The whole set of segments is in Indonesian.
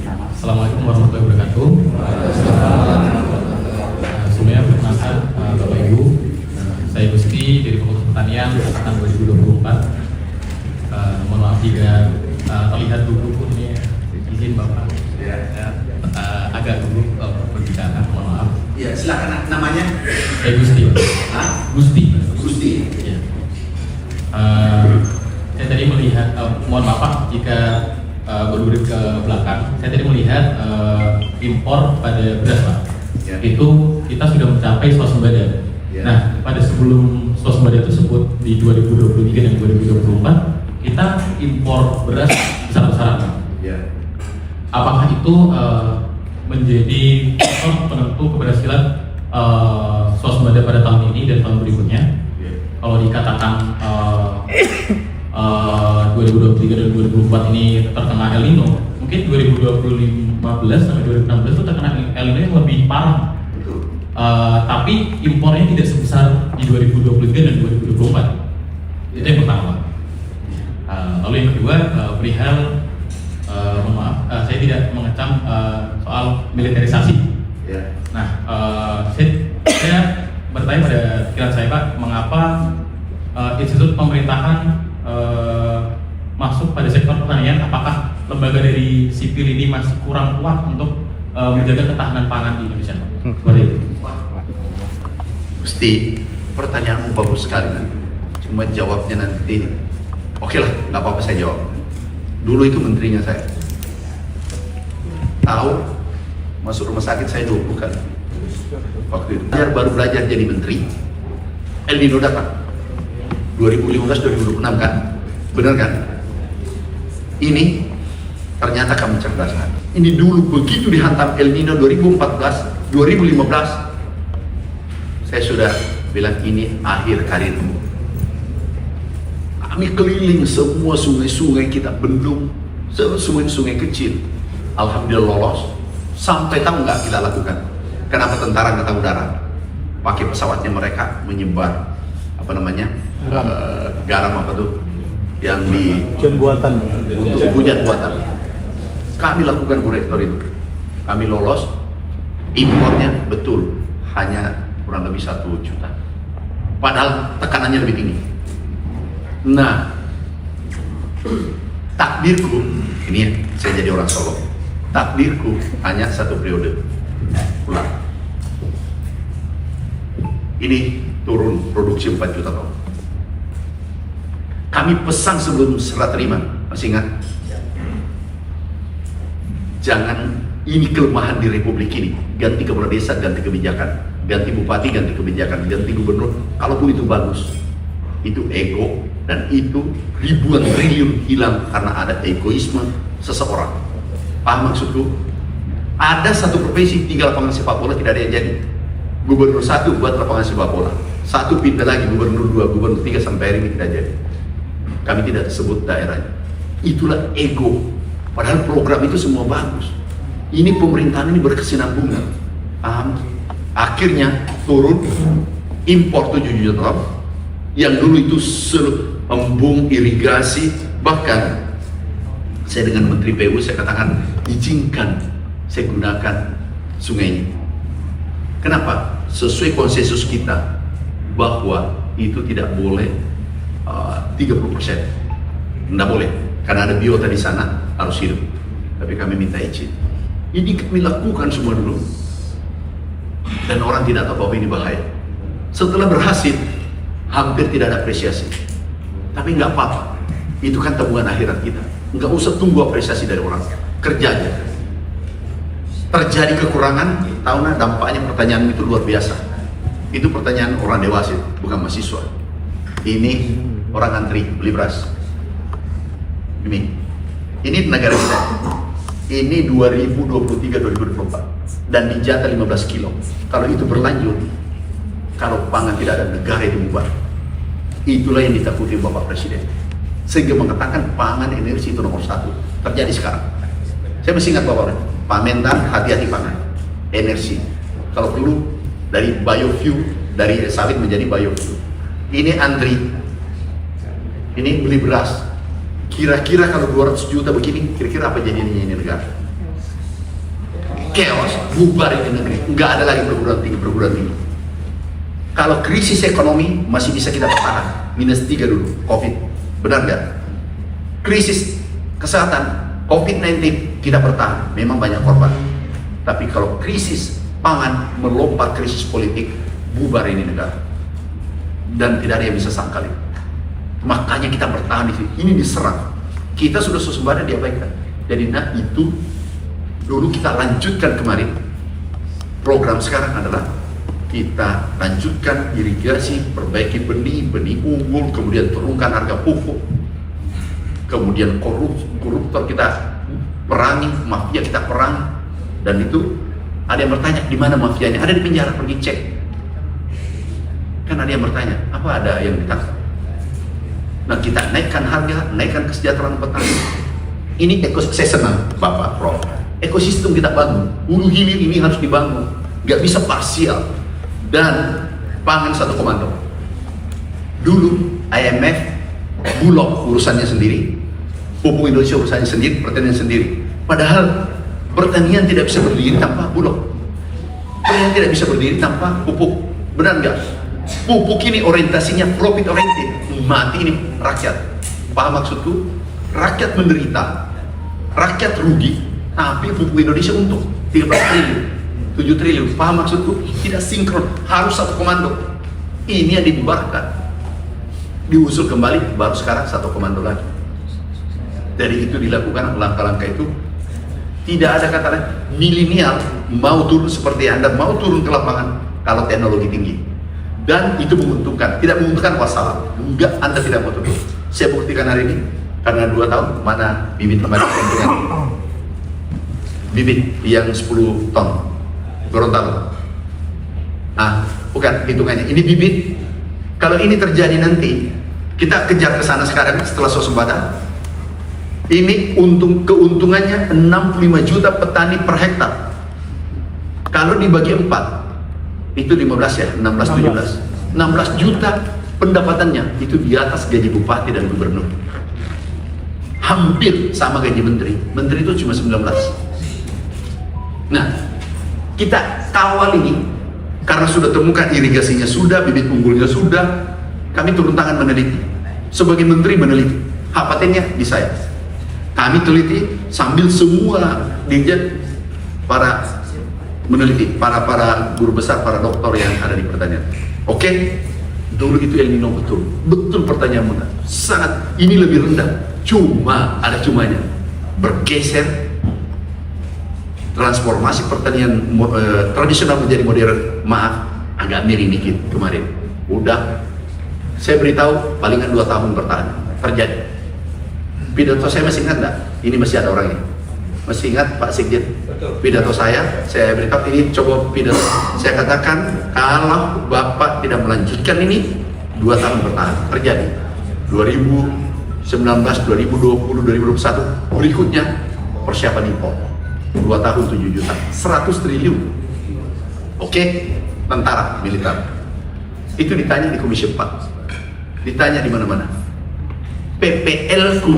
Assalamualaikum warahmatullahi wabarakatuh. Semuanya perkenalkan Bapak Ibu, saya Gusti dari Fakultas Pertanian angkatan 2024. Mohon maaf jika terlihat gugup ini, izin Bapak agak gugup berbicara, mohon maaf. Ya, silakan namanya. Saya Gusti. Gusti. Gusti. Ya. Saya tadi melihat, mohon maaf Pak jika berurit ke belakang. Saya tadi melihat impor pada beras Pak. Ya. Itu kita sudah mencapai swasembada. Ya. Nah, pada sebelum swasembada tersebut di 2023 dan 2024 kita impor beras besar-besaran Pak. Ya. Apakah itu menjadi faktor penentu keberhasilan swasembada pada tahun ini dan tahun berikutnya? Ya. Kalau dikatakan 2023 dan 2024 ini terkena El Nino, mungkin 2015 sampai 2016 itu terkena El Nino yang lebih parah. Betul. Tapi impornya tidak sebesar di 2023 dan 2024. Itu yang pertama. Lalu yang kedua, perihal mohon maaf, saya tidak mengecam soal militerisasi. Ya. Nah, saya bertanya pada pikiran saya Pak, mengapa institut pemerintahan masuk pada sektor pertanian? Apakah lembaga dari sipil ini masih kurang kuat untuk menjaga ketahanan pangan di Indonesia? Seperti itu. Gusti, pertanyaanmu bagus sekali. Cuma jawabnya nanti. Oke lah, nggak apa-apa saya jawab. Dulu itu menterinya saya. Tahu, masuk rumah sakit saya 20 kali. Waktu itu baru belajar jadi menteri. El Nino datang 2015-2026 kan? Benar kan? Ini ternyata kamu cerdas kan? Ini dulu begitu dihantam El Nino 2014, 2015 saya sudah bilang ini akhir karirmu. Kami keliling semua sungai-sungai kita, bendung, sungai-sungai kecil. Alhamdulillah lolos. Sampai tahu nggak kita lakukan? Kenapa tentara angkatan udara pakai pesawatnya mereka menyebar apa namanya garam apa tuh yang di hujan buatan. Hujan buatan. Kami lakukan korektor itu. Kami lolos. Impornya betul hanya kurang lebih 1 juta. Padahal tekanannya lebih tinggi. Nah, takdirku ini ya, saya jadi orang Solo. Takdirku hanya 1 periode pulang. Ini turun produksi 4 juta ton. Kami pesan sebelum serah terima, masih ingat? Jangan, ini kelemahan di Republik ini. Ganti kepala desa, ganti kebijakan. Ganti bupati, ganti kebijakan. Ganti gubernur, kalaupun itu bagus. Itu ego, dan itu ribuan triliun hilang karena ada egoisme seseorang. Paham maksudku? Ada satu profesi 3 lapangan sepak bola tidak ada yang jadi. Gubernur 1 buat lapangan sepak bola, 1 pindah lagi, gubernur 2, gubernur 3 sampai hari ini tidak jadi. Kami tidak sebut daerahnya. Itulah ego. Padahal program itu semua bagus. Ini pemerintahan ini berkesinambungan. Paham? Akhirnya turun impor 7 juta ton. Yang dulu itu embung, irigasi, bahkan saya dengan Menteri PU saya katakan izinkan saya gunakan sungai ini. Kenapa? Sesuai konsensus kita bahwa itu tidak boleh 30%. Tidak boleh, karena ada biota di sana harus hidup. Tapi kami minta izin. Ini kami lakukan semua dulu. Dan orang tidak tahu bahwa ini bahaya. Setelah berhasil, hampir tidak ada apresiasi. Tapi nggak apa-apa. Itu kan tabungan akhirat kita. Nggak usah tunggu apresiasi dari orang. Kerja aja. Terjadi kekurangan, tahu nah dampaknya pertanyaan itu luar biasa. Itu pertanyaan orang dewasa, bukan mahasiswa. Ini orang antri beli beras. Ini negara kita. Ini 2023-2024 dan dijatah 15 kilo. Kalau itu berlanjut, kalau pangan tidak ada, negara itu bubar. Itulah yang ditakuti Bapak Presiden. Sehingga mengatakan pangan energi itu nomor 1. Terjadi sekarang. Saya masih ingat Bapak Pak Mentan, hati-hati pangan, energi. Kalau perlu dari biofuel, dari sawit menjadi biofuel. Ini antri, ini beli beras. Kira-kira kalau 200 juta begini, kira-kira apa jadinya ini negara? chaos, bubar ini negeri. Nggak ada lagi perguruan tinggi. Kalau krisis ekonomi masih bisa kita bertahan, -3 dulu, COVID, benar nggak? Krisis kesehatan, COVID-19 kita bertahan, memang banyak korban. Tapi kalau krisis pangan melompat krisis politik, bubar ini negara. Dan tidak ada yang bisa sangkal itu. Makanya kita bertahan di sini. Ini diserang. Kita sudah swasembada diabaikan. Jadi itu dulu kita lanjutkan kemarin. Program sekarang adalah kita lanjutkan irigasi, perbaiki benih unggul, kemudian turunkan harga pupuk, kemudian koruptor kita perangi, mafia kita perangi. Dan itu ada yang bertanya, di mana mafianya? Ada di penjara, pergi cek. Kan ada yang bertanya, apa ada yang ditangkap? Nah, kita naikkan harga, naikkan kesejahteraan petani. Ini saya senang Bapak Prof. Ekosistem kita bangun, hulu hilir ini harus dibangun, nggak bisa parsial. Dan pangan satu komando. Dulu IMF Bulog urusannya sendiri, pupuk Indonesia urusannya sendiri, pertanian sendiri. Padahal pertanian tidak bisa berdiri tanpa Bulog. Pertanian tidak bisa berdiri tanpa pupuk. Benar nggak? Pupuk ini orientasinya profit oriented, mati ini rakyat. Paham maksudku? Rakyat menderita, rakyat rugi, tapi pupuk Indonesia untung 13 triliun, 7 triliun. Paham maksudku? Tidak sinkron, harus satu komando. Ini yang dibubarkan, diusul kembali, baru sekarang satu komando lagi. Dari itu dilakukan langkah-langkah itu. Tidak ada kata lain, milenial mau turun seperti Anda, mau turun ke lapangan kalau teknologi tinggi. Dan itu menguntungkan, tidak menguntungkan wassalam. Enggak, Anda tidak mau turun. Saya buktikan hari ini, karena 2 tahun, mana bibit lembaga keuntungan. Bibit yang 10 ton, Gorontalo. Bukan hitungannya, ini bibit. Kalau ini terjadi nanti, kita kejar ke sana sekarang setelah swasembada. Ini keuntungannya 65 juta petani per hektar. Kalau dibagi 4, itu 15 ya, 16 juta pendapatannya, itu di atas gaji bupati dan gubernur. Hampir sama gaji menteri. Menteri itu cuma 19. Nah, kita kawal ini karena sudah temukan irigasinya sudah, bibit unggulnya sudah. Kami turun tangan meneliti. Sebagai menteri meneliti. Hak patennya di saya. Kami teliti sambil semua dirjen para meneliti, para guru besar, para doktor yang ada di pertanian. Oke, dulu itu El Nino betul pertanyaan mudah. Sangat, ini lebih rendah. Cuma ada cumanya, bergeser transformasi pertanian tradisional menjadi modern. Maaf, agak miring dikit kemarin. Udah, saya beritahu palingan 2 tahun bertahan. Terjadi. Pidato saya masih ingat enggak? Ini masih ada orangnya. Masih ingat Pak Sekjen? Pidato saya beritahu ini, coba pidato. Saya katakan kalau Bapak tidak melanjutkan ini 2 tahun bertahan. Terjadi 2019, 2020, 2021 berikutnya persiapan impor 2 tahun 7 juta 100 triliun. Oke, tentara militer itu ditanya di Komisi 4, ditanya di mana-mana. PPL ku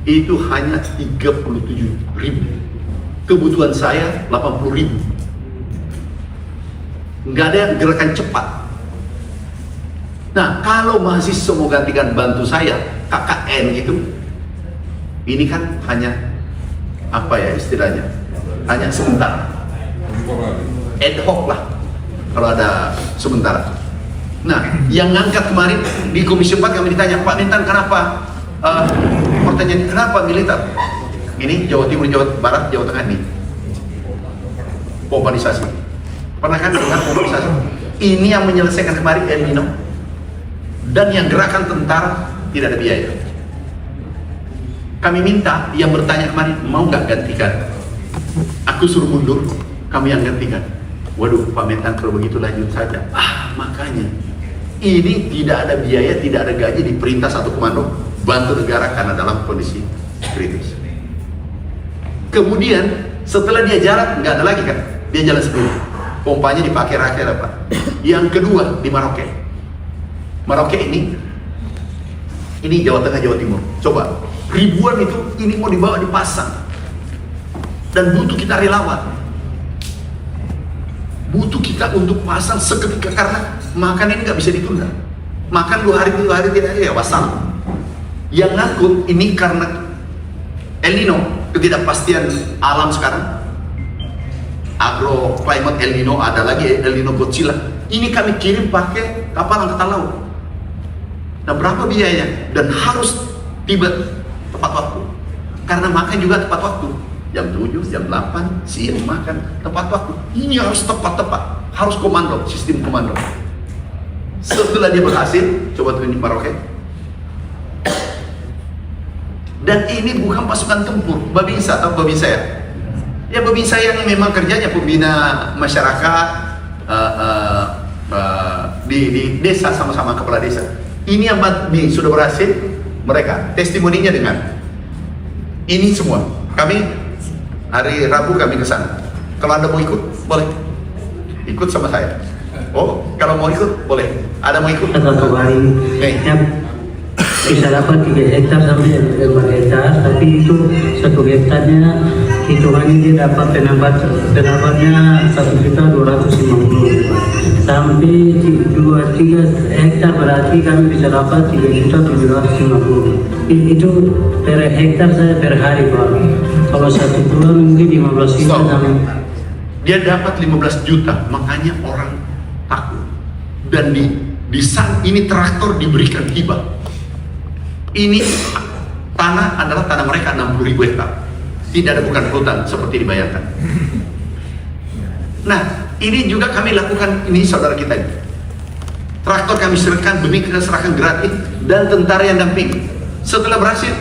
itu hanya 37.000, kebutuhan saya 80.000. Nggak ada gerakan cepat. Nah, kalau mahasiswa mau gantikan bantu saya KKN itu, ini kan hanya apa ya istilahnya, hanya sebentar, ad hoc lah kalau ada sebentar. Nah, yang ngangkat kemarin di Komisi 4 kami ditanya, Pak Nintan kenapa pertanyaan kenapa militer? Ini Jawa Timur, Jawa Barat, Jawa Tengah nih pompanisasi. Pernah kan dengar pompanisasi? Ini yang menyelesaikan kemarin El Nino. Dan yang gerakan tentara tidak ada biaya. Kami minta yang bertanya kemarin, mau nggak gantikan? Aku suruh mundur, kami yang gantikan. Waduh, Pak Mentan kalau begitu lanjut saja. Makanya ini tidak ada biaya, tidak ada gaji, diperintah satu komando bantu negara karena dalam kondisi kritis. Kemudian setelah dia jalan, nggak ada lagi kan? Dia jalan sendiri. Pompanya dipakai rakyat Pak. Yang kedua di Merauke. Merauke ini Jawa Tengah, Jawa Timur. Coba ribuan itu ini mau dibawa dipasang dan butuh kita relawan. butuh kita untuk pasang seketika karena makan ini nggak bisa ditunda. Makan 2 hari tidak ya wassalam. Yang ngangkut ini karena El Nino, ketidakpastian alam sekarang. Agro climate El Nino, ada lagi El Nino Godzilla. Ini kami kirim pakai kapal angkatan laut. Nah, berapa biayanya? Dan harus tiba tepat waktu. Karena makan juga tepat waktu. Jam 7, jam 8, siang makan, tepat waktu. Ini harus tepat-tepat, harus komando, sistem komando. Setelah dia berhasil, coba tunjuk Maroke. Dan ini bukan pasukan tempur, Babinsa atau Babinsa ya? Ya Babinsa yang memang kerjanya pembina masyarakat di desa sama-sama kepala desa. Ini yang sudah berhasil, mereka testimoninya dengan ini semua. Kami hari Rabu kami ke sana. Kalau Anda mau ikut, boleh. Ikut sama saya. Oh, kalau mau ikut, boleh. Ada mau ikut? Satu hari bisa dapat 3 hektar sampai 5 hektar, tapi itu 1 hektarnya hitungannya dia dapat pendapatnya 1.250.000 sampai 2-3 hektar berarti kami bisa dapat 3.750.000. Itu per hektar saya per hari Pak. Kalau 1 bulan mungkin 15 juta. Dia dapat 15 juta, makanya orang takut. Dan di saat ini traktor diberikan hibah. Ini tanah adalah tanah mereka 60.000 hektar. Tidak ada bukan hutan seperti dibayangkan. Nah, ini juga kami lakukan ini saudara kita ini. Traktor kami serahkan, benih kita serahkan gratis dan tentara yang dampingi. Setelah berhasil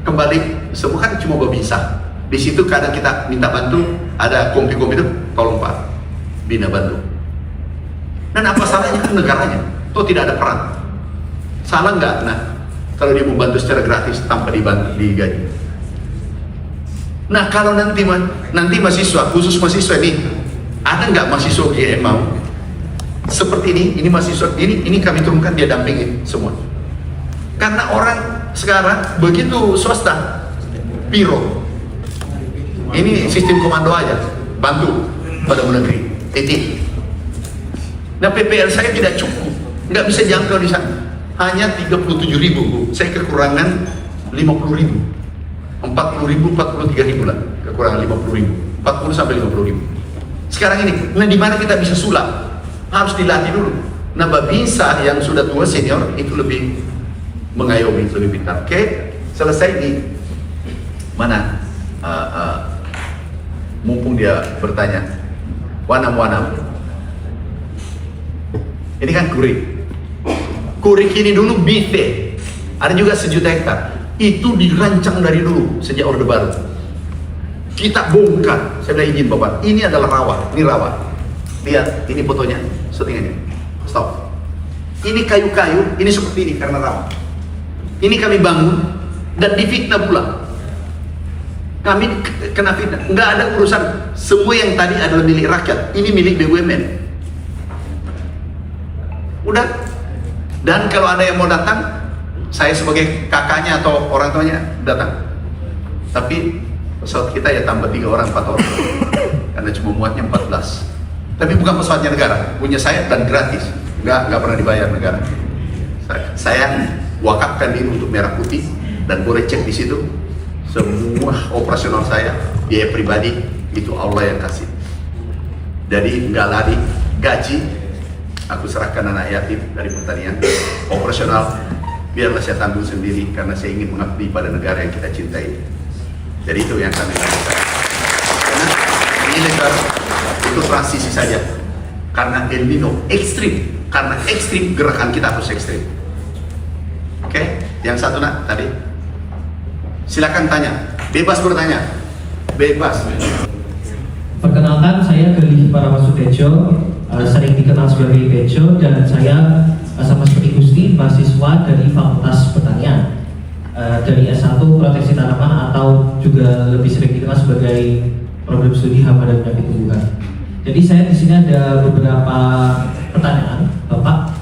kembali, semua kan cuma Babinsa. Di situ kadang kita minta bantu, ada kompi-kompi itu, tolong Pak, bina bantu. Dan apa salahnya kan negaranya? Toh tidak ada peran. Salah nggak? Nah, kalau dia membantu secara gratis tanpa digaji. Nah, kalau nanti mahasiswa, khusus mahasiswa ini, ada nggak mahasiswa GM mau seperti ini mahasiswa ini kami turunkan, dia dampingin semua. Karena orang sekarang begitu swasta, piro, ini sistem komando aja, bantu pada negeri, titik. Nah, PPL saya tidak cukup, nggak bisa jangkau di sana. Hanya 37.000, saya kekurangan 50.000, 40.000, 43.000 lah, kekurangan 50.000, 40 sampai 50.000. Sekarang ini, nah di mana kita bisa sulap? Harus dilatih dulu. Nah, Babinsa yang sudah tua senior itu lebih mengayomi, lebih pintar. Oke, selesai di mana? Mumpung dia bertanya, wanam. Ini kan Kurik ini dulu BT, ada juga 1 juta hektar. Itu dirancang dari dulu sejak Orde Baru. Kita bongkar. Saya bilang izin Bapak, ini adalah rawa, ini rawa. Lihat, ini fotonya, settingannya. Stop. Ini kayu-kayu, ini seperti ini karena rawa. Ini kami bangun dan difitnah pula. Kami kena fitnah. Nggak ada urusan. Semua yang tadi adalah milik rakyat. Ini milik BUMN. Udah. Dan kalau ada yang mau datang, saya sebagai kakaknya atau orang tuanya datang. Tapi pesawat kita ya tambah 3 orang, 4 orang. Karena cuma muatnya 14. Tapi bukan pesawatnya negara, punya saya dan gratis. Nggak pernah dibayar negara. Saya wakafkan diri untuk Merah Putih dan boleh cek di situ. Semua operasional saya, biaya pribadi itu Allah yang kasih. Jadi nggak lari, gaji aku serahkan anak yatim dari pertanian. Operasional biarlah saya tanggung sendiri karena saya ingin mengabdi pada negara yang kita cintai. Jadi itu yang kami lakukan. Karena ini negara itu transisi saja. Karena El Nino ekstrim, karena ekstrim gerakan kita harus ekstrim. Oke, yang satu nak tadi. Silakan tanya, bebas bertanya, bebas. Perkenalkan, saya Galih Paramasutejo, sering dikenal sebagai Bejo, dan saya sama seperti Gusti, mahasiswa dari Fakultas Pertanian dari S1 Proteksi Tanaman atau juga lebih sering dikenal sebagai Program Studi Hama dan Penyakit Tumbuhan. Jadi saya di sini ada beberapa pertanyaan, Bapak.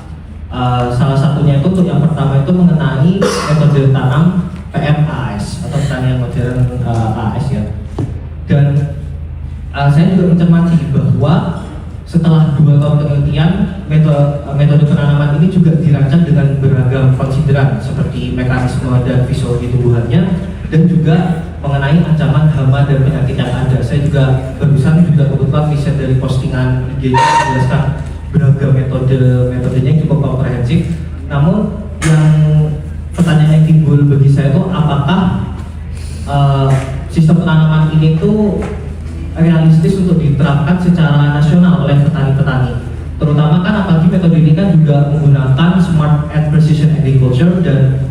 Salah satunya itu untuk yang pertama itu mengenai metode tanam PMAS atau pertanian modern AS ya. Dan saya juga mencermati bahwa setelah 2 tahun penelitian, metode penanaman ini juga dirancang dengan beragam konsideran seperti mekanisme dan fisiologi tumbuhannya, dan juga mengenai ancaman hama dan penyakit yang ada. Saya juga barusan kebetulan riset dari postingan IG menjelaskan beragam metodenya yang cukup komprehensif. Namun yang pertanyaan yang timbul bagi saya itu apakah sistem penanaman ini tuh realistis untuk diterapkan secara nasional oleh petani-petani, terutama kan apalagi metode ini kan juga menggunakan smart and precision agriculture, dan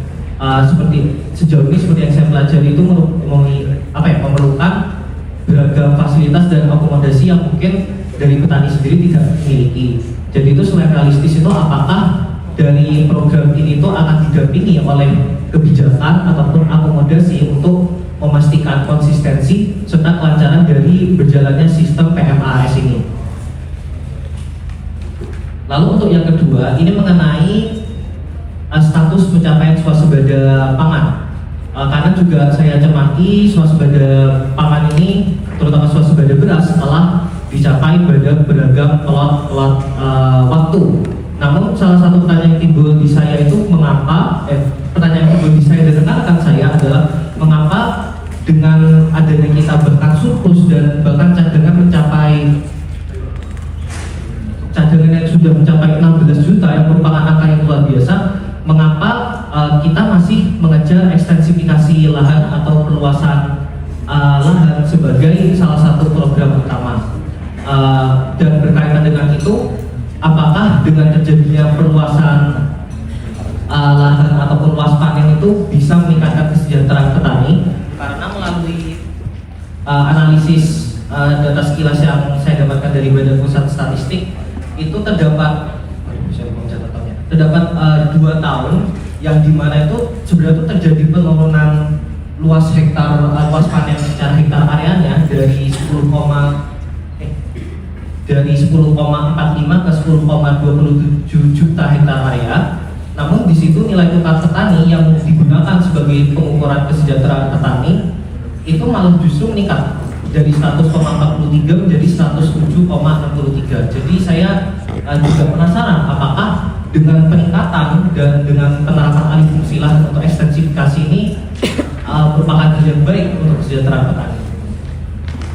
seperti sejauh ini seperti yang saya pelajari itu memerlukan beragam fasilitas dan akomodasi yang mungkin dari petani sendiri tidak miliki. Jadi itu selain realistis itu apakah dari program ini itu akan didampingi oleh kebijakan ataupun akomodasi untuk memastikan konsistensi serta kelancaran dari berjalannya sistem PMAS ini. Lalu untuk yang kedua, ini mengenai status pencapaian swasembada pangan. Karena juga saya cermati swasembada pangan ini, terutama swasembada beras, telah dicapai pada beragam lot waktu. Namun salah satu pertanyaan yang timbul di saya itu pertanyaan yang timbul di saya dan rekan saya adalah mengapa dengan adanya kita bahkan surplus dan bahkan cadangan yang sudah mencapai 16 juta yang merupakan angka yang luar biasa, mengapa kita masih mengejar ekstensifikasi lahan atau perluasan lahan sebagai salah satu program utama. Dan berkaitan dengan itu, apakah dengan terjadinya perluasan lahan ataupun luas panen itu bisa meningkatkan kesejahteraan petani? Karena melalui analisis data sekilas yang saya dapatkan dari Badan Pusat Statistik itu terdapat 2 tahun yang dimana itu sebenarnya terjadi penurunan luas panen secara hektar areanya dari 10,45 ke 10,27 juta hektar area. Namun di situ nilai tukar petani yang digunakan sebagai pengukuran kesejahteraan petani itu malah justru meningkat dari 100,43 menjadi 107,63. Jadi saya juga penasaran apakah dengan peningkatan dan dengan penerapan alih fungsi lahan untuk ekstensifikasi ini merupakan hal yang baik untuk kesejahteraan petani.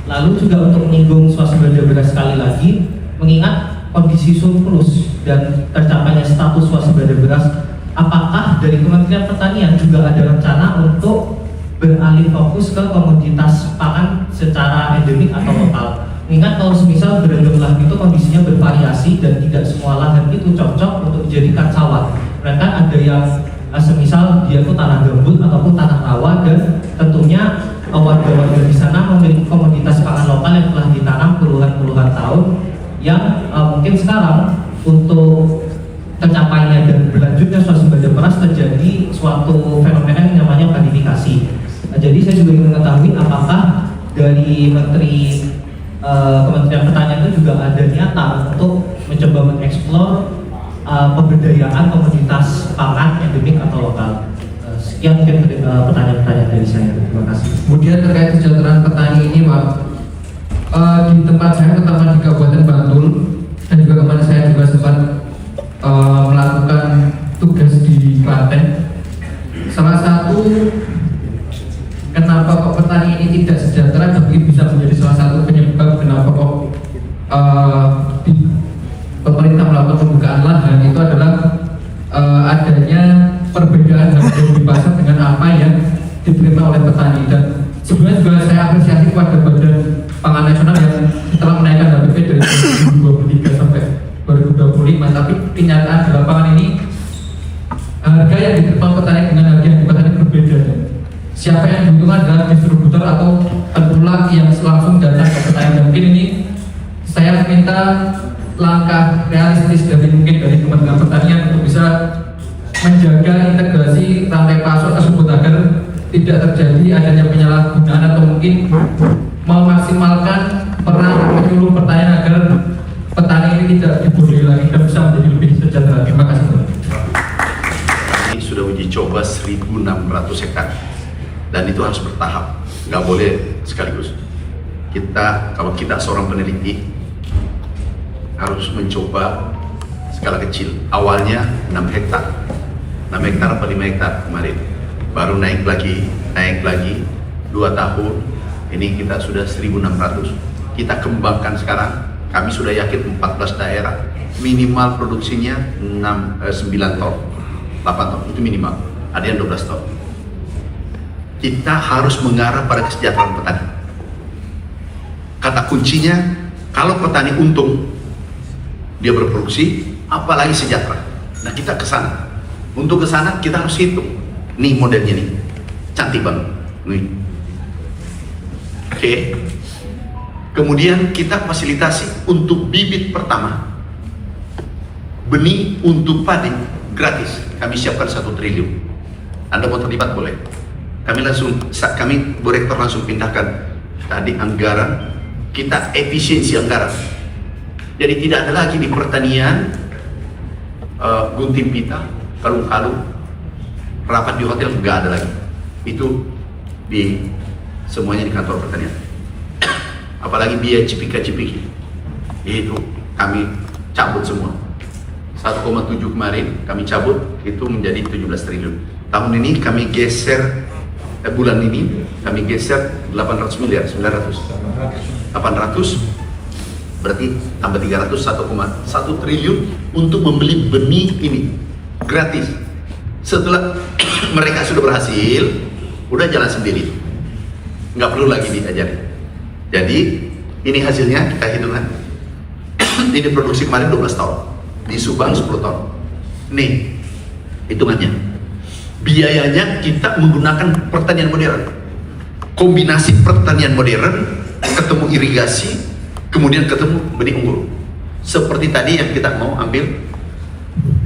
Lalu juga untuk menyinggung swasembada beras sekali lagi, mengingat kondisi surplus dan tercapainya status swasembada beras, apakah dari Kementerian Pertanian juga ada rencana untuk beralih fokus ke komoditas pangan secara endemik atau lokal? Mengingat kalau semisal beragam lahan itu kondisinya bervariasi dan tidak semua lahan itu cocok untuk dijadikan sawah. Mereka ada yang semisal dia itu tanah gambut ataupun tanah rawa, dan tentunya warga-warga di sana memiliki komoditas pangan lokal yang telah ditanam puluhan tahun, yang mungkin sekarang untuk tercapainya dan berlanjutnya swasembada beras terjadi suatu fenomena yang namanya planifikasi. Jadi saya juga ingin mengetahui apakah dari Kementerian Pertanian itu juga ada niatan untuk mencoba mengeksplor pemberdayaan komoditas pangan endemik atau lokal. Sekian mungkin pertanyaan-pertanyaan dari saya. Terima kasih. Kemudian terkait kesejahteraan petani ini, Pak, di tempat saya, terutama di Kabupaten Bantul, dan juga kemarin saya juga sempat melakukan tugas di Klaten. Salah satu kenapa kok petani ini tidak sejahtera, tapi bisa menjadi salah satu penyebab kenapa kok pemerintah melakukan pembukaan lahan itu adalah adanya perbedaan harga di pasar dengan apa yang diterima oleh petani. Dan sebenarnya juga saya apresiasi kepada Badan Pangan Nasional yang telah menaikkan HPP dari 2023 sampai 2025, tapi kenyataan di lapangan ini harga yang diterima petani dengan harga yang di petani berbeda. Siapa yang diuntungkan adalah distributor atau tengkulak yang langsung datang ke petani. Dan mungkin ini saya minta langkah realistis dari Kementerian Pertanian untuk bisa menjaga integrasi rantai pasok tersebut agar tidak terjadi adanya penyalahgunaan atau mungkin memaksimalkan peran penyuluh pertanian agar petani ini tidak dibodohi lagi dan bisa menjadi lebih sejahtera. Terima kasih. Ini sudah uji coba 1.600 hektar dan itu harus bertahap, nggak boleh sekaligus. Kalau kita seorang peneliti, harus mencoba skala kecil. Awalnya 6 hektar apa 5 hektar kemarin, baru naik lagi 2 tahun ini kita sudah 1.600. Kita kembangkan sekarang, kami sudah yakin 14 daerah minimal produksinya 9 ton 8 ton, itu minimal, ada yang 12 ton. Kita harus mengarah pada kesejahteraan petani. Kata kuncinya, kalau petani untung dia berproduksi, apalagi sejahtera. Nah, kita ke sana. Untuk ke sana kita harus hitung. Nih modelnya nih. Cantik banget. Nih. Oke. Kemudian kita fasilitasi untuk bibit pertama. Benih untuk padi gratis. Kami siapkan 1 triliun. Anda mau terlibat boleh. Kami Bu Rektor langsung pindahkan tadi anggaran, kita efisiensi anggaran. Jadi tidak ada lagi di pertanian gunting pita, kalung-kalung, rapat di hotel, nggak ada lagi. Itu semuanya di kantor pertanian. Apalagi biaya cipika-cipiki, itu kami cabut semua. 1,7 kemarin kami cabut, itu menjadi 17 triliun. Tahun ini kami geser, bulan ini kami geser 800 miliar, 900, 800, berarti tambah 300, 1,1 triliun untuk membeli benih ini gratis. Setelah mereka sudah berhasil, udah jalan sendiri, nggak perlu lagi diajari. Jadi ini hasilnya kita hitungkan. Ini produksi kemarin 12 ton, di Subang 10 ton. Nih hitungannya, biayanya kita menggunakan pertanian modern, kombinasi pertanian modern ketemu irigasi, kemudian ketemu benih unggul. Seperti tadi yang kita mau ambil.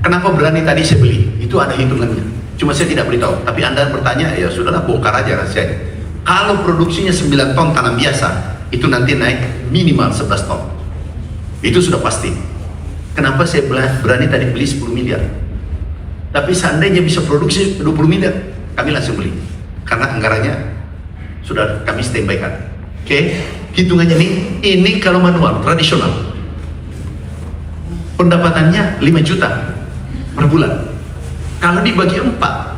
Kenapa berani tadi saya beli? Itu ada hitungannya. Cuma saya tidak beritahu. Tapi Anda bertanya, ya sudahlah, bongkar aja rahasianya. Kalau produksinya 9 ton tanam biasa, itu nanti naik minimal 11 ton. Itu sudah pasti. Kenapa saya berani tadi beli 10 miliar? Tapi seandainya bisa produksi 20 miliar, kami langsung beli. Karena anggarannya sudah kami standby-kan. Oke, hitungannya ini kalau manual, tradisional. Pendapatannya 5 juta per bulan. Kalau dibagi 4,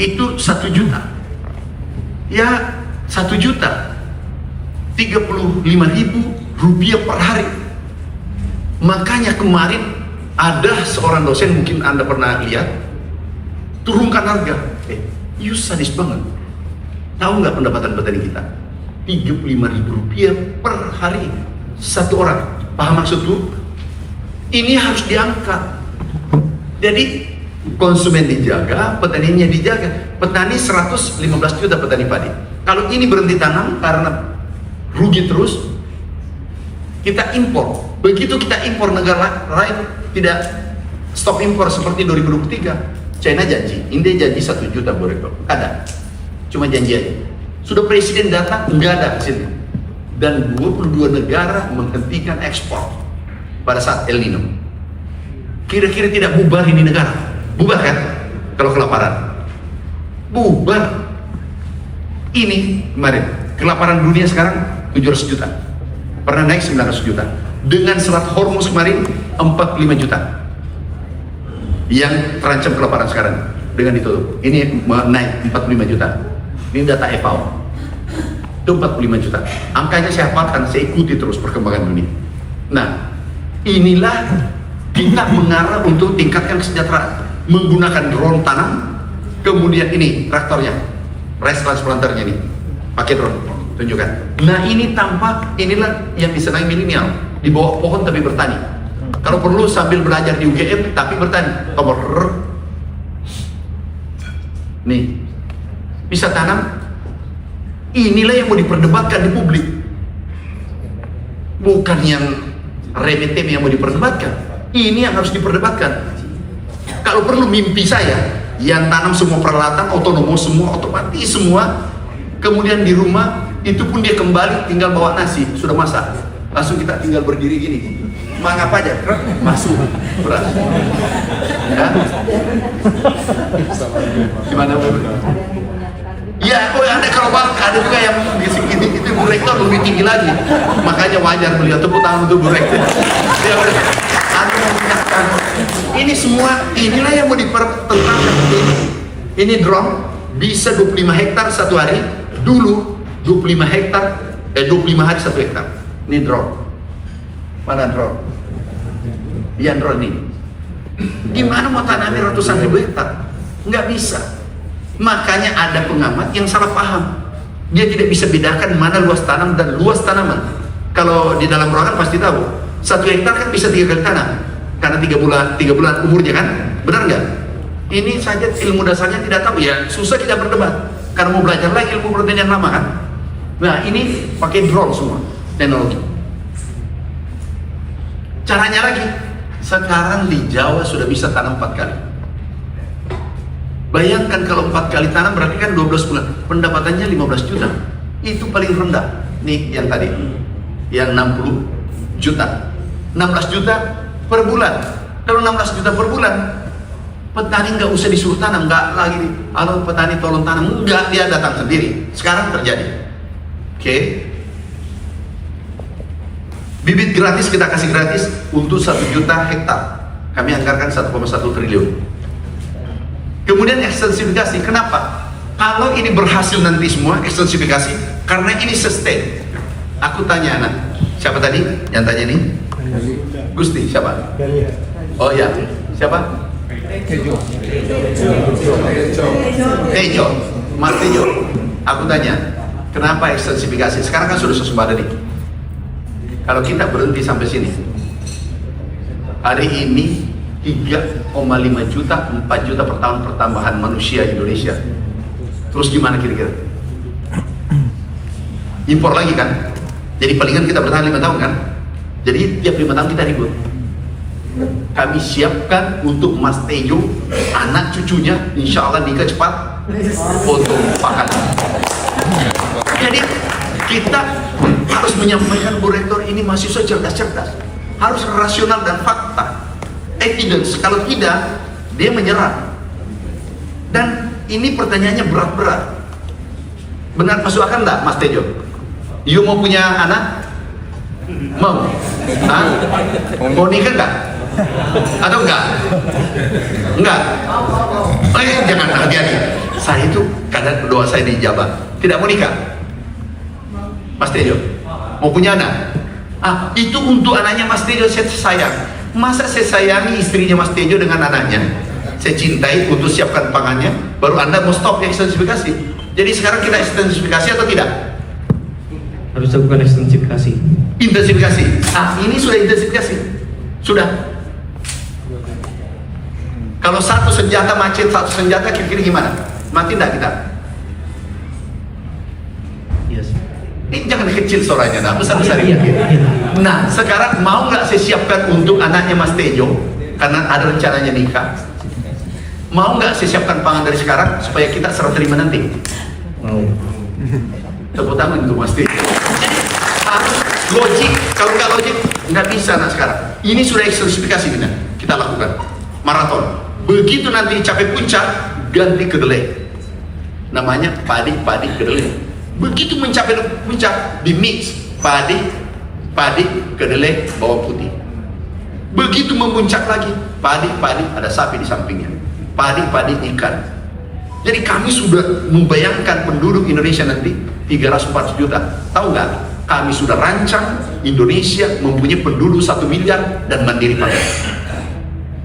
itu 1 juta. Ya, 1 juta 35.000 rupiah per hari. Makanya kemarin ada seorang dosen, mungkin Anda pernah lihat, turunkan harga. You sadis banget. Tahu nggak pendapatan petani kita? 35.000 rupiah per hari, 1 orang. Paham maksudku? Ini harus diangkat. Jadi konsumen dijaga, petaninya dijaga. Petani 115 juta petani padi. Kalau ini berhenti tanam karena rugi terus, kita impor. Begitu kita impor, negara lain tidak stop impor seperti 2023. China janji, India janji 1 juta Bu Rektor. Ada, cuma janji aja. Sudah presiden datang, nggak ada hasilnya. Dan 22 negara menghentikan ekspor pada saat El Nino. Kira-kira tidak bubar ini negara? Bubar kan? Kalau kelaparan, bubar. Ini kemarin kelaparan dunia sekarang 700 juta, pernah naik 900 juta. Dengan Selat Hormuz kemarin 45 juta yang terancam kelaparan sekarang dengan ditutup. Ini naik 45 juta. Ini data FAO. Itu 45 juta. Angkanya saya hafalkan, saya ikuti terus perkembangan dunia. Nah, inilah kita mengarah untuk tingkatkan kesejahteraan menggunakan drone tanam. Kemudian ini traktornya, rice transplanternya nih, pakai drone, tunjukkan. Nah, ini tampak, inilah yang disenangi milenial, di bawah pohon tapi bertani. Kalau perlu sambil belajar di UGM tapi bertani, tombol nih, bisa tanam. Inilah yang mau diperdebatkan di publik, bukan yang remeh-temeh yang mau diperdebatkan. Ini yang harus diperdebatkan. Kalau perlu mimpi saya, yang tanam semua peralatan, otonomos semua, otomatis semua. Kemudian di rumah, itu pun dia kembali tinggal bawa nasi, sudah masak. Langsung kita tinggal berdiri gini. Mangap aja, masuk beras. Ya? Gimana Bu? Ya, oh ada kalau bang, ada juga yang gini, itu Bu Rektor lebih tinggi lagi. Makanya wajar beliau, tepuk tangan untuk Bu Rektor. Dia mengingatkan, ini semua, inilah yang mau dipertentangkan. Ini drone bisa 25 hektar satu hari. Dulu 25 hektar, 25 hari 1 hektar. Ini drone. Mana drone? Iya drone ini. Gimana mau tanamin ratusan ribu hektar? Nggak bisa. Makanya ada pengamat yang salah paham. Dia tidak bisa bedakan mana luas tanam dan luas tanaman. Kalau di dalam ruangan pasti tahu. 1 hektar kan bisa 3 kali tanam. Karena 3 bulan umurnya kan? Benar nggak? Ini saja ilmu dasarnya tidak tahu ya. Susah kita berdebat. Karena mau belajar lagi ilmu pertanian lama kan? Nah ini pakai drone semua teknologi. Caranya lagi. Sekarang di Jawa sudah bisa tanam 4 kali. Bayangkan kalau 4 kali tanam berarti kan 12 bulan. Pendapatannya 15 juta. Itu paling rendah. Nih yang tadi. Yang 60 juta. 16 juta per bulan. Kalau 16 juta per bulan, petani nggak usah disuruh tanam. Nggak lagi, halo petani tolong tanam. Nggak, dia datang sendiri. Sekarang terjadi. Oke. Bibit gratis kita kasih gratis untuk 1 juta hektar. Kami anggarkan 1,1 triliun. Kemudian ekstensifikasi. Kenapa? Kalau ini berhasil nanti semua ekstensifikasi, karena ini sustain. Aku tanya anak, siapa tadi yang tanya ini? Gusti, siapa? Oh ya, siapa? Tejo, Mas Tejo. Aku tanya, kenapa ekstensifikasi? Sekarang kan sudah swasembada nih. Kalau kita berhenti sampai sini, hari ini 3,5 juta, 4 juta per tahun pertambahan manusia Indonesia. Terus gimana kira-kira? Impor lagi kan? Jadi palingan kita bertahan 5 tahun kan? Jadi tiap 5 tahun kita ribut. Kami siapkan untuk Mas Tejo, anak cucunya, insya Allah nikah cepat, foto pakan. Jadi kita harus menyampaikan Bu Rektor ini mahasiswa cerdas-cerdas, harus rasional dan fakta, evidence. Kalau tidak, dia menyerah. Dan ini pertanyaannya berat-berat. Benar masuk akal enggak, Mas Tejo? You mau punya anak? Mau? Hah? Mau nikah enggak? Atau enggak? Enggak? Jangan hati-hati. Saya itu kadang doa saya dijabah. Tidak mau nikah? Mas Tejo, mau punya anak? Itu untuk anaknya Mas Tejo saya sayang. Masa saya sayangi istrinya Mas Tejo dengan anaknya? Saya cintai untuk siapkan pangannya, baru Anda mau stop ekstensifikasi. Jadi sekarang kita ekstensifikasi atau tidak? Harus lakukan ekstensifikasi. Intensifikasi. Ini sudah intensifikasi. Sudah. Kalau satu senjata macet, satu senjata kira-kira gimana? Mati enggak kita? Yes. Ini jangan kecil suaranya, nah besar-besar ini. Iya. Nah, sekarang mau nggak saya siapkan untuk anaknya Mas Tejo, karena ada rencananya nikah. Mau nggak saya siapkan pangan dari sekarang supaya kita serah terima nanti? Mau. Tepuk tangan untuk Mas Tejo. Harus logik. Kalau nggak logik, nggak bisa. Nah sekarang ini sudah ekstensifikasi kita lakukan maraton. Begitu nanti capai puncak, ganti kedelai. Namanya padi kedelai. Begitu mencapai puncak, di mix padi, kedelai, bawang putih. Begitu memuncak lagi, padi, ada sapi di sampingnya. Padi, ikan. Jadi kami sudah membayangkan penduduk Indonesia nanti 340 juta. Tahu nggak? Kami sudah rancang Indonesia mempunyai penduduk 1 miliar dan mandiri pangan.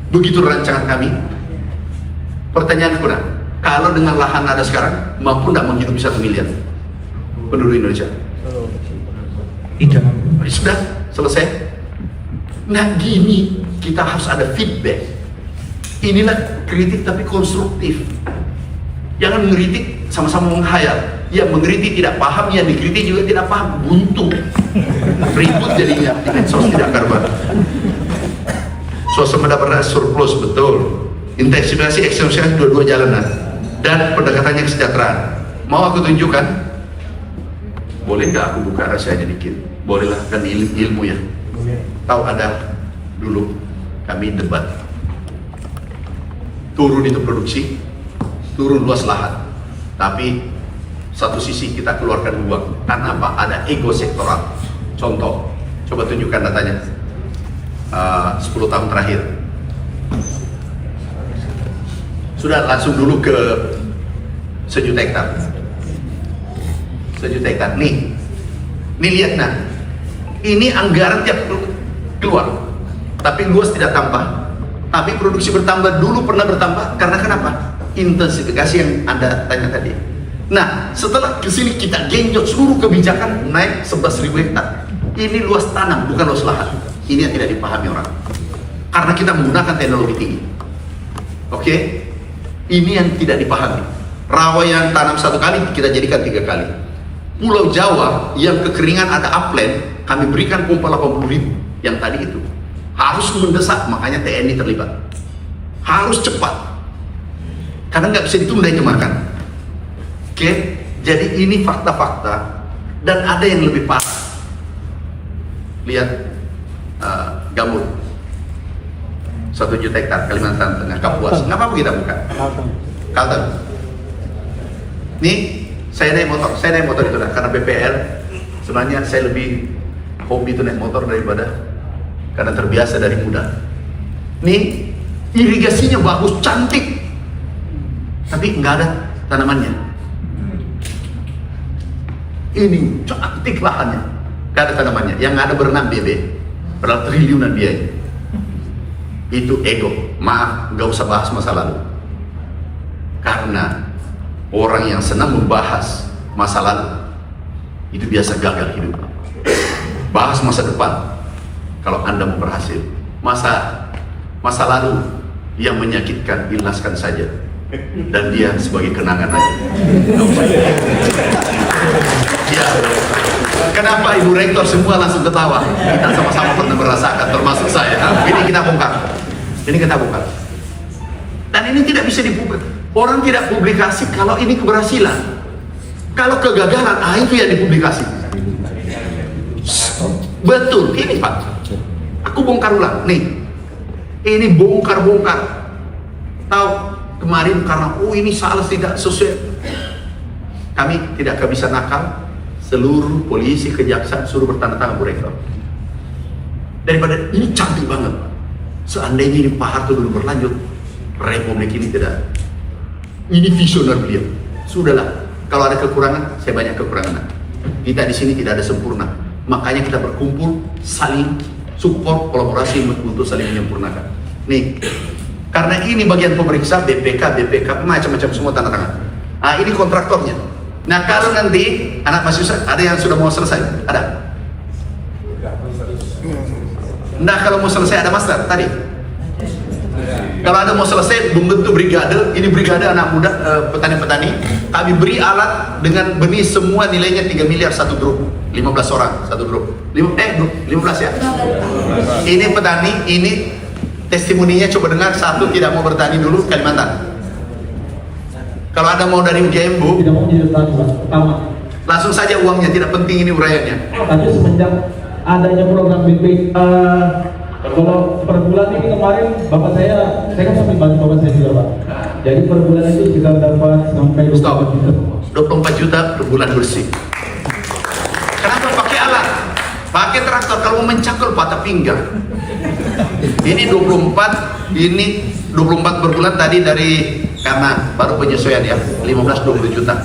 Begitu rancangan kami. Pertanyaanku, kalau dengan lahan ada sekarang, mampu nggak menghidupi 1 miliar penduduk Indonesia? Tidak. Sudah selesai. Nah gini, kita harus ada feedback. Inilah kritik tapi konstruktif. Jangan mengkritik sama-sama menghayal. Ya mengkritik tidak paham, ya dikritik juga tidak paham. Buntu, ribut jadinya. Medsos tidak karuan. Swasembada beras surplus, betul. Intensifikasi ekstensifikasi dua-dua jalanan dan pendekatannya kesejahteraan. Mau aku tunjukkan? Boleh nggak aku buka rahasianya dikit? Bolehlah, kan ilmu ya. Tahu ada dulu kami debat. Turun itu produksi, turun luas lahan, tapi satu sisi kita keluarkan uang. Karena apa? Ada ego sektoral. Contoh, coba tunjukkan datanya. 10 tahun terakhir. Sudah langsung dulu ke 1 juta hektar. 1 juta hektar. Nih lihat nah. Ini anggaran tiap keluar, tapi luas tidak tambah. Tapi produksi bertambah, dulu pernah bertambah karena kenapa? Intensifikasi yang Anda tanya tadi. Nah, setelah kesini kita genjot seluruh kebijakan naik 11.000 hektar. Ini luas tanam, bukan luas lahan. Ini yang tidak dipahami orang. Karena kita menggunakan teknologi tinggi. Oke? Ini yang tidak dipahami. Rawa yang tanam 1 kali, kita jadikan 3 kali. Pulau Jawa yang kekeringan ada upland, kami berikan pompa 80.000 yang tadi itu. Harus mendesak, makanya TNI terlibat. Harus cepat. Karena nggak bisa ditunda itu makan. Oke? Jadi ini fakta-fakta. Dan ada yang lebih parah. Lihat gambut 1 juta hektar Kalimantan Tengah, Kapuas. Nggak apa-apa kita buka. Kalteng. Nih, saya naik motor itu dah. Karena BPL, sebenarnya saya lebih hobi itu naik motor daripada, karena terbiasa dari muda. Nih, irigasinya bagus, cantik, tapi nggak ada tanamannya. Ini cantik lahannya, nggak ada tanamannya. Yang ada berenang BB, padahal triliunan biaya. Itu ego. Maaf, nggak usah bahas masa lalu. Karena orang yang senang membahas masa lalu itu biasa gagal hidup. Bahas masa depan kalau Anda mau berhasil. Masa lalu yang menyakitkan, ilaskan saja, dan dia sebagai kenangan aja. Ya. Kenapa Ibu Rektor semua langsung ketawa? Kita sama-sama pernah merasakan, termasuk saya. Ini kita bongkar. Dan ini tidak bisa dipublikasi. Orang tidak publikasi kalau ini keberhasilan. Kalau kegagalan, itu yang dipublikasi. Betul, ini Pak. Aku bongkar ulang. Nih, ini bongkar. Tahu kemarin karena ini salah, tidak sesuai. Kami tidak bisa nakal. Seluruh polisi, kejaksaan suruh bertanda tangan Bu Rektor. Daripada ini cantik banget. Seandainya ini Pak Harto dulu berlanjut, Republik ini tidak. Ini visioner beliau. Sudahlah. Kalau ada kekurangan, saya banyak kekurangan. Kita di sini tidak ada sempurna. Makanya kita berkumpul, saling support, kolaborasi untuk saling menyempurnakan. Nih, karena ini bagian pemeriksa, BPK, macam-macam semua tanda tangan. Nah, ini kontraktornya. Nah, kalau nanti anak mahasiswa ada yang sudah mau selesai, ada. Nah, kalau mau selesai ada master tadi. Kalau ada mau selesai membentuk brigade, ini brigade anak muda, petani-petani. Kami beri alat dengan benih semua nilainya 3 miliar satu grup, 15 orang satu grup. 15 ya. Ini petani, ini testimoninya coba dengar, satu tidak mau bertani dulu Kalimantan. Kalau ada mau dari UGM Bu, tidak mau jadi petani pertama. Langsung saja uangnya, tidak penting ini uraiannya. Tapi semenjak adanya program BP, kalau per bulan ini kemarin bapak saya kan sampai bantu bapak saya juga Pak. Jadi per bulan itu kita dapat sampai 24 juta. 24 juta per bulan bersih. Kenapa pakai alat? Pakai traktor, kalau mau mencakul patah pinggang. Ini 24 per bulan tadi dari, karena baru penyesuaian ya, 15-20 juta.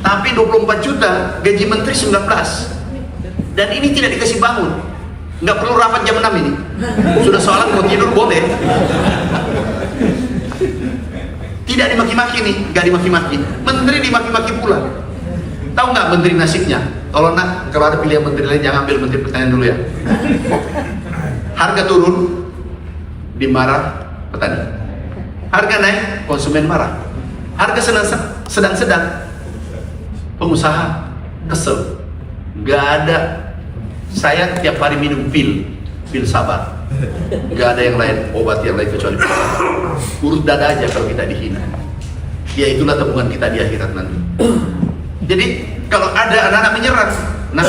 Tapi 24 juta gaji menteri 19. Dan ini tidak dikasih bangun. Nggak perlu rapat jam 6 ini. Sudah sholat mau tidur boleh. Tidak dimaki-maki nih, nggak dimaki-maki. Menteri dimaki-maki pula. Tahu nggak menteri nasibnya? Kalau ada pilihan menteri lain, jangan ambil menteri pertanian dulu ya. Harga turun, dimarah petani. Harga naik, konsumen marah. Harga sedang-sedang, pengusaha kesel. Nggak ada. Saya tiap hari minum pil sabar. Nggak ada yang lain, obat yang lain kecuali pil sabar. Urus dada aja kalau kita dihina. Ya itulah tabungan kita di akhirat nanti. Jadi kalau ada anak-anak menyerang, nah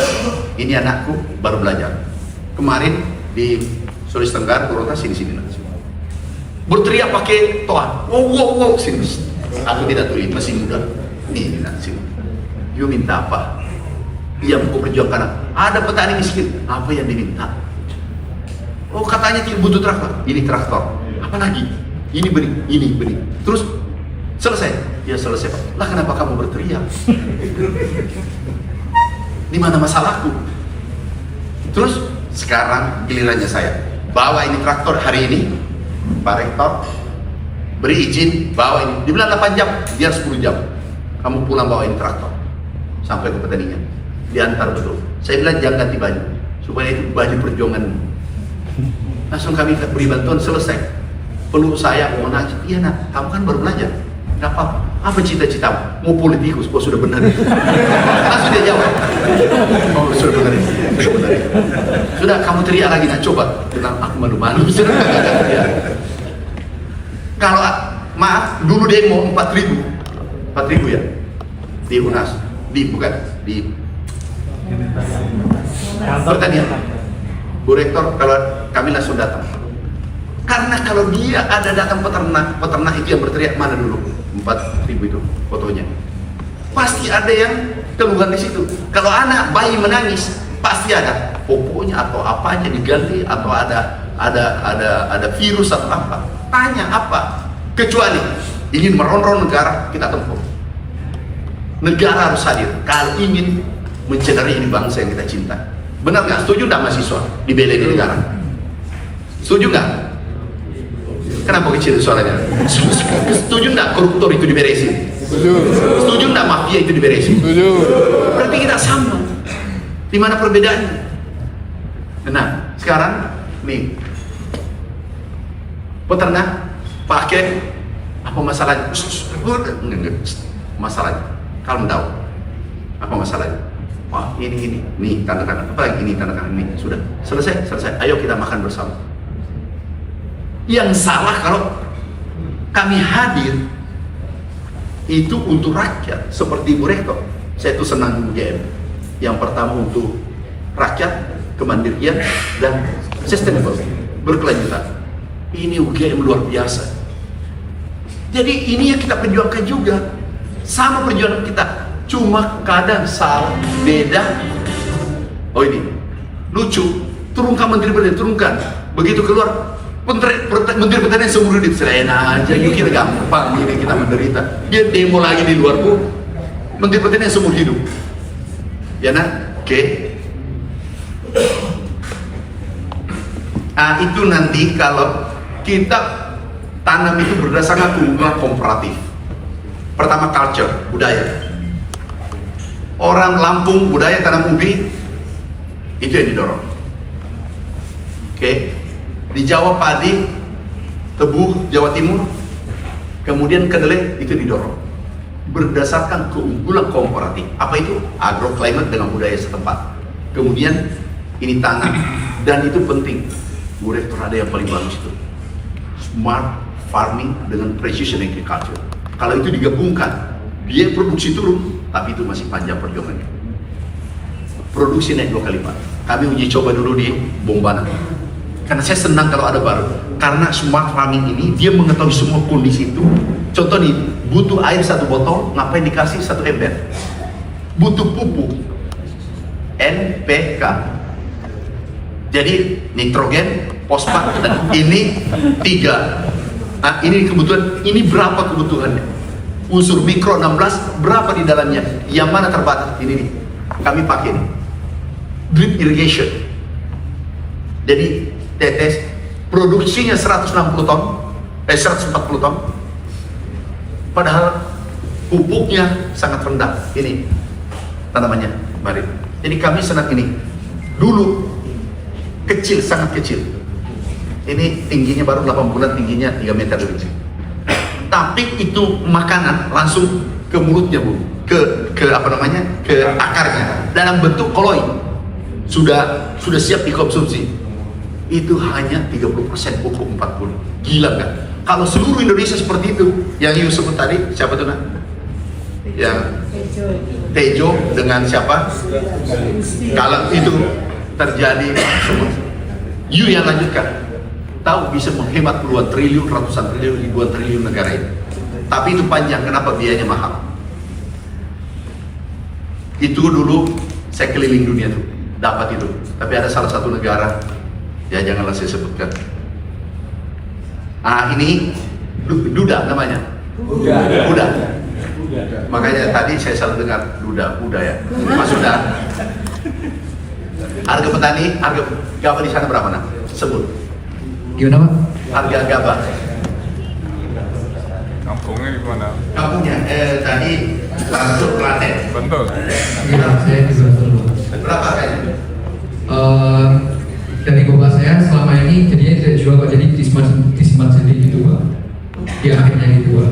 ini anakku baru belajar. Kemarin di Sulawesi Tenggara, Gorontalo, sini nanti. Berteriak pakai toa, wow, sini. Aku tidak tulis, masih muda. Ini nanti. You minta apa? Yang mau perjuangkan ada petani miskin, apa yang diminta? Oh katanya tidak butuh traktor, ini traktor. Apa lagi? Ini beri. Terus selesai? Ya selesai Pak. Lah kenapa kamu berteriak? Di mana masalahku? Terus sekarang gilirannya saya. Bawa ini traktor hari ini, Pak Rektor, beri izin bawa ini. Dibilang 8 jam, biar 10 jam. Kamu pulang bawa ini traktor sampai ke petaninya. Diantar betul. Saya bilang jangan ganti baju, supaya itu baju perjuangan. Langsung kami beri bantuan, selesai. Peluk saya, mau nanya, iya nak, kamu kan baru belajar. Gak apa-apa. Apa cita-citamu? Mau politikus? Oh sudah benar. Langsung dia jawab. Oh sudah benar. Sudah kamu teriak lagi, nak coba. Bilang aku malu-malu. Sudah gak. Kalau maaf, dulu demo 4.000 ya di UNAS, di pertanian. Bu Rektor, kalau kami langsung datang. Karena kalau dia ada datang peternak itu yang berteriak mana dulu 4.000 itu fotonya. Pasti ada yang keluhan di situ. Kalau anak bayi menangis, pasti ada poponya atau apanya diganti atau ada virus atau apa. Tanya apa? Kecuali ingin meronron negara, kita tempuh. Negara harus hadir kalau ingin mencederai ini bangsa yang kita cinta. Benar nggak? Setuju nggak mahasiswa dibela di negara? Setuju nggak? Kenapa kecil suaranya? Setuju nggak koruptor itu diberesin? Setuju nggak mafia itu diberesin? Berarti kita sama. Di mana perbedaannya? Nah, sekarang nih peternak pakai apa masalahnya? Masalahnya, kalau tahu apa masalahnya? Wah ini nih tanda-tanda apa lagi ini tanda-tanda ini sudah selesai. Ayo kita makan bersama. Yang salah kalau kami hadir itu untuk rakyat seperti Bu Rektor. Saya itu senang UGM. Yang pertama untuk rakyat, kemandirian dan sustainable, berkelanjutan. Ini UGM luar biasa. Jadi ini yang kita perjuangkan juga. Sama perjuangan kita, cuma kadang salah, beda. Oh ini lucu, turunkan Menteri Pertanian, turunkan. Begitu keluar Menteri Pertanian seumur hidup, selain aja, yuk kita gampang, ini kita menderita. Dia demo lagi di luar Bu, Menteri Pertanian seumur hidup. Ya nak, oke. Nah itu nanti kalau kita tanam itu berdasarkan keunggulan komparatif. Pertama culture, budaya. Orang Lampung budaya tanam ubi itu yang didorong. Oke. Di Jawa padi, tebu Jawa Timur, kemudian kedelai itu didorong berdasarkan keunggulan komparatif. Apa itu? Agroclimate dengan budaya setempat. Kemudian ini tanah, dan itu penting. Bu Rektor ada yang paling bagus itu, smart farming dengan precision agriculture. Kalau itu digabungkan, dia produksi turun, tapi itu masih panjang perjuangannya. Produksi naik 2 kali lipat. Kami uji coba dulu di Bombana. Karena saya senang kalau ada baru. Karena smart farming ini dia mengetahui semua kondisi itu. Contoh nih, butuh air 1 botol, ngapain dikasih 1 ember? Butuh pupuk NPK. Jadi nitrogen, fosfat, dan ini 3. Nah, ini kebutuhan, ini berapa kebutuhannya? Unsur mikro 16, berapa di dalamnya? Yang mana terbatas? Ini nih, kami pakai ini. Drip irrigation. Jadi tetes, produksinya 160 ton, 140 ton, padahal pupuknya sangat rendah. Ini tanamannya, mari. Jadi kami senang ini. Dulu kecil, sangat kecil. Ini tingginya baru 8 bulan, tingginya 3 meter lebih. Tapi itu makanan langsung ke mulutnya Bu, ke apa namanya, ke akarnya dalam bentuk koloi. Sudah siap dikonsumsi. Itu hanya 30% pupuk 40. Gila nggak? Kalau seluruh Indonesia seperti itu, yang Yus sebut tadi, siapa tuh nak? Yang Tejo dengan siapa? Kalau itu terjadi, you yang lanjutkan. Tahu bisa menghemat puluhan triliun, ratusan triliun, ribuan triliun negara ini. Tapi itu panjang, kenapa biayanya mahal? Itu dulu saya keliling dunia tuh, dapat itu. Tapi ada salah satu negara, ya janganlah saya sebutkan. Ini Duda namanya. Duda. Makanya tadi saya selalu dengar Duda ya. Mas Duda. Harga petani, harga gabah di sana berapa nak? Sebut. Gimana Pak? Harga gabah. Kampungnya di mana? Kampungnya tadi langsung Klaten. Bantul. Iya, saya di Bantul. Berapa harganya? Dari bapak saya selama ini jadinya tidak jual Pak, jadi disimpan sendiri gitu Pak. Di akhirnya gitu Pak.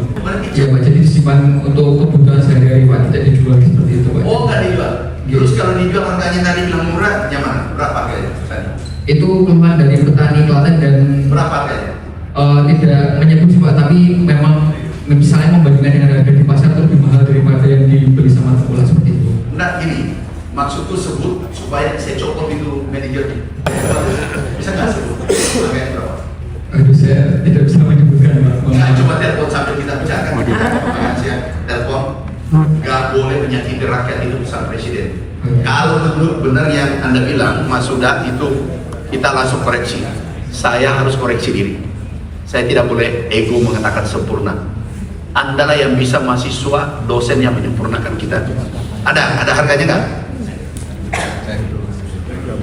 Iya Pak, jadi disimpan untuk kebutuhan sehari-hari Pak, tidak dijual seperti itu Pak. Oh, nggak dijual. Terus kalau dijual harganya tadi bilang murah, nyaman. Berapa harganya? Itu kelemahan dari petani Klaten dan Berapa harganya? tidak menyebut sih Pak, tapi memang misalnya membandingkan dengan harga di pasar itu lebih mahal daripada yang dibeli sama tengkulak seperti itu. Enggak gini, maksudku sebut supaya saya copot itu manajernya. Bisa nggak sebut? Harganya berapa? Aduh, saya tidak bisa menyebutkan Pak. Nah, coba telepon sambil kita bicarakan. Saya telepon. Nggak boleh menyakiti rakyat, itu pesan presiden. Kalau benar yang Anda bilang, Mas Sudah, itu kita langsung koreksi. Saya harus koreksi diri. Saya tidak boleh ego mengatakan sempurna. Andalah yang bisa mahasiswa, dosen yang menyempurnakan kita. Ada harganya nggak?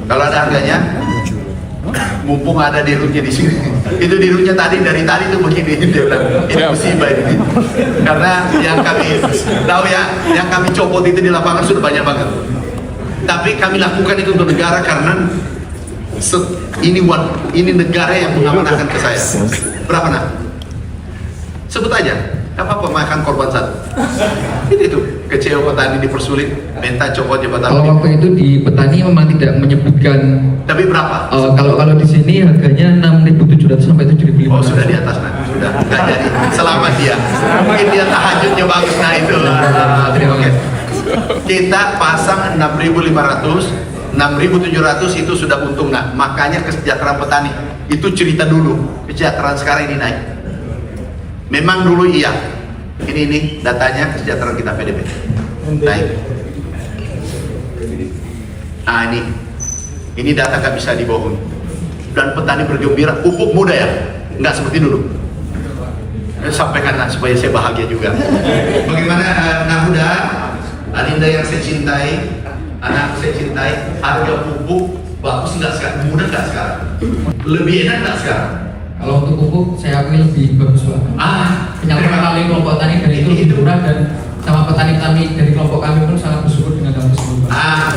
Kalau ada harganya, mumpung ada dirutnya di sini. Itu dirutnya dari tadi tuh begini, dia bilang ini musibah ini. Karena yang kami tahu ya, yang kami copot itu di lapangan sudah banyak banget. Tapi kami lakukan itu untuk negara karena ini negara yang mengamanahkan ke saya. Berapa nak? Sebut aja. Apa makan korban satu? Itu kecewa petani dipersulit, minta copot jabatan. Kalau waktu itu di petani memang tidak menyebutkan. Tapi berapa? Kalau di sini harganya 6.700 sampai 7.500. Oh, sudah di atas nah. Sudah nggak jadi. Selamat dia. Mungkin dia tahajudnya bagus nah itu. Terima kasih. Kita pasang 6.500, 6.700 itu sudah untung nah. Makanya kesejahteraan petani itu cerita dulu. Kesejahteraan sekarang ini naik. Memang dulu iya. Ini datanya kesejahteraan kita PDB naik. Nah ini data gak bisa dibohong. Dan petani bergembira, pupuk muda ya, nggak seperti dulu. Sampaikanlah supaya saya bahagia juga. Bagaimana anak muda, Adinda yang saya cintai, anak saya cintai, harga pupuk bagus nggak sekarang, mudah nggak sekarang, lebih enak nggak sekarang? Kalau untuk pupuk saya akui lebih bagus Pak. Penyaluran kami kelompok tani dari itu lebih murah dan sama petani-petani dari kelompok kami pun sangat bersyukur dengan hal tersebut Pak.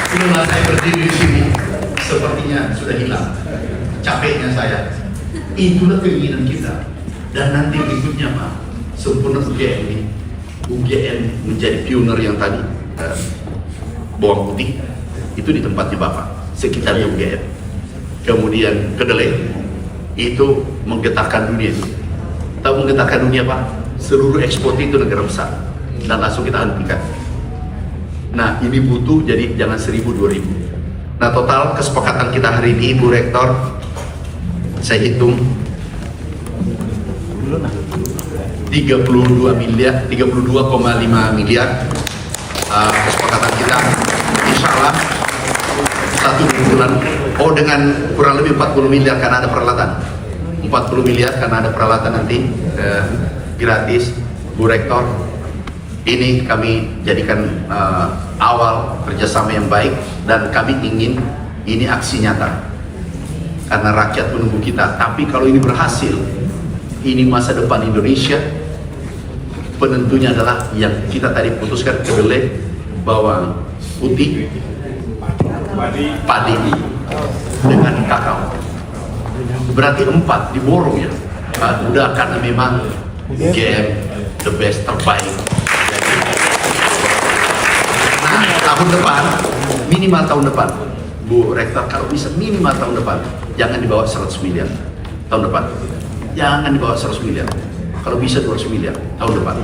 Itulah saya berdiri di sini. Sepertinya sudah hilang capeknya saya. Itulah keinginan kita. Dan nanti berikutnya Pak, sempurna UGM ini. UGM menjadi pioner yang tadi bawang putih itu di tempatnya Bapak, sekitarnya UGM. Kemudian kedelai itu menggetarkan dunia itu. Tahu menggetarkan dunia Pak? Seluruh ekspor itu negara besar dan langsung kita hentikan. Nah ini butuh jadi jangan 1.000 2.000. Nah total kesepakatan kita hari ini Ibu Rektor saya hitung 32 miliar, 32,5 miliar kesepakatan kita. Insya Allah 1 bulan. Oh dengan kurang lebih 40 miliar karena ada peralatan. 40 miliar karena ada peralatan nanti gratis. Bu Rektor, ini kami jadikan awal kerjasama yang baik dan kami ingin ini aksi nyata karena rakyat menunggu kita. Tapi kalau ini berhasil, ini masa depan Indonesia. Penentunya adalah yang kita tadi putuskan, kedelai, bawang putih, padi dengan kakao. Berarti 4 diborong ya. Udah karena memang UGM the best, terbaik. Nah tahun depan, minimal tahun depan Bu Rektor, kalau bisa minimal tahun depan jangan dibawa 100 miliar tahun depan, jangan dibawa 100 miliar, kalau bisa 200 miliar tahun depan.